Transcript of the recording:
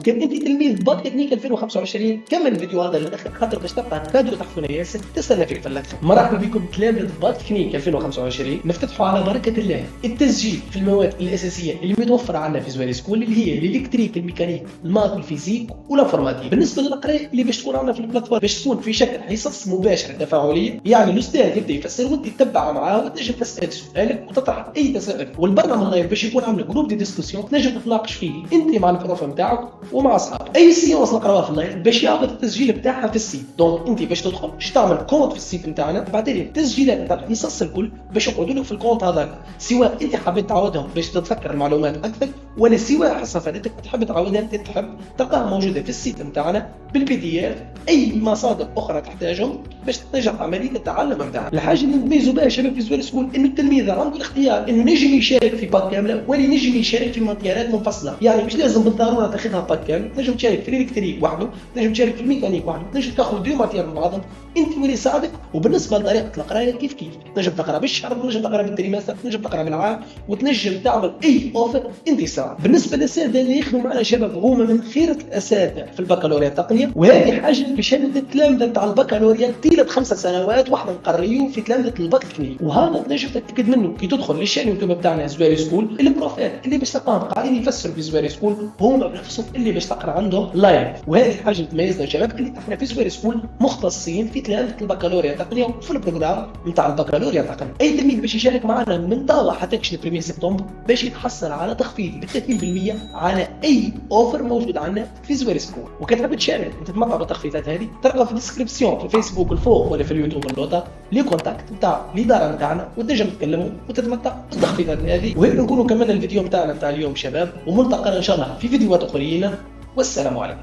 وكان انت تلميذ باك تكنيك 2025 كمل الفيديو هذا للاخر خاطر باش تبقى كادو تحفونه ياسر تستنى فيك في الاخر. مرحبا بكم تلاميذ باك تكنيك 2025. نفتتحوا على بركه الله التسجيل في المواد الاساسيه اللي متوفره عندنا في زويل سكول اللي هي الالكتريك، الميكانيك، الماث، الفيزيك والانفورماتيك. بالنسبه للقرايه اللي باش تكون عندنا في البلاتفورم باش تكون في شكل حصص مباشره تفاعليه، يعني الاستاذ يبدا يفسر وانت تتبع معاه وتنجم تسال سؤالك وتطرح اي تساؤل. والبرنامج اللايف باش يكون عامل جروب دي ديسكسيون تنجم تتناقش فيه انت مع البروف نتاعك ومع اصحابك. اي سيونس نقراوها في اللايف باش يعرض التسجيل بتاعها في السيت. دونك انت باش تدخل باش تعمل كونت في السيت نتاعنا، بعدين التسجيلات نتاع الحصص الكل باش يقعدوا لك في الكونت هذاك، سواء انت حبيت تعاودهم باش تتذكر المعلومات اكثر، ولا سواء حصه فاتتك تحب تعاودها انت تحب تلقاها موجوده في السيت نتاعنا بالبي دي اف، اي مصادر اخرى تحتاجهم باش تنجح عمليه التعلم نتاعك. الحاجه اللي نميزوا بها شباب في زويل سكول انه التلميذ عنده الاختيار انه نجم يشارك في باك كامله ولا نجم يشارك في ماتيرات منفصله، يعني مش لازم بالضروره تاخذها باك كامل، تنجم تشارك في الالكتريك وحده، تنجم تشارك في الميكانيك وحده، تنجم تاخذ دو ماتير من بعضهم انت واللي يساعدك. وبالنسبه لطريقه القرايه كيف تنجم تقرا بالشهر، تنجم تقرا بالتريمستر، تنجم تقرا بالعام، وتنجم تعمل اي اوفر انت ساعد. بالنسبه للاساتذه اللي يخدموا معنا شباب هما من خيره الاساتذه في البكالوريا التقنيه، وهذه حاجه بشهاده التلامذه تاع البكالوريا طيله 5 سنوات واحنا نقريو في تلامذه الباك تكنيك. وهذا تنجم تتاكد منه كي تدخل للشان يوتيوب بتاعنا زويل سكول. البروفات اللي باش تلقاهم قاعدين يفسروا في زويل سكول هما بنفسهم اللي باش تقرا عندهم لايف، وهذه حاجه تميزنا شباب اللي احنا في زويل سكول مختصين في تلامذه البكالوريا التقنيه وفي البروجرام نتاع البكالوريا التقنيه. اي تلميذ باش يشارك معنا من طاوع حتى كش 1 سبتمبر باش يتحصل على تخفيض ب 30% على اي اوفر موجود عندنا في زويل سكول. وكتحب تشارك وتتمتع بالتخفيضات هذه تلقى في الديسكريبسيون في الفيسبوك الفوق ولا في اليوتيوب اللوطه لي كونتاكت نتاع الاداره نتاعنا وتنجم تكلموا وتتمتع بالتخفيضات هذه. وهيك نكونوا كملنا الفيديو نتاعنا نتاع اليوم شباب، وملتقى ان شاء الله في فيديوهات اخرين، والسلام عليكم.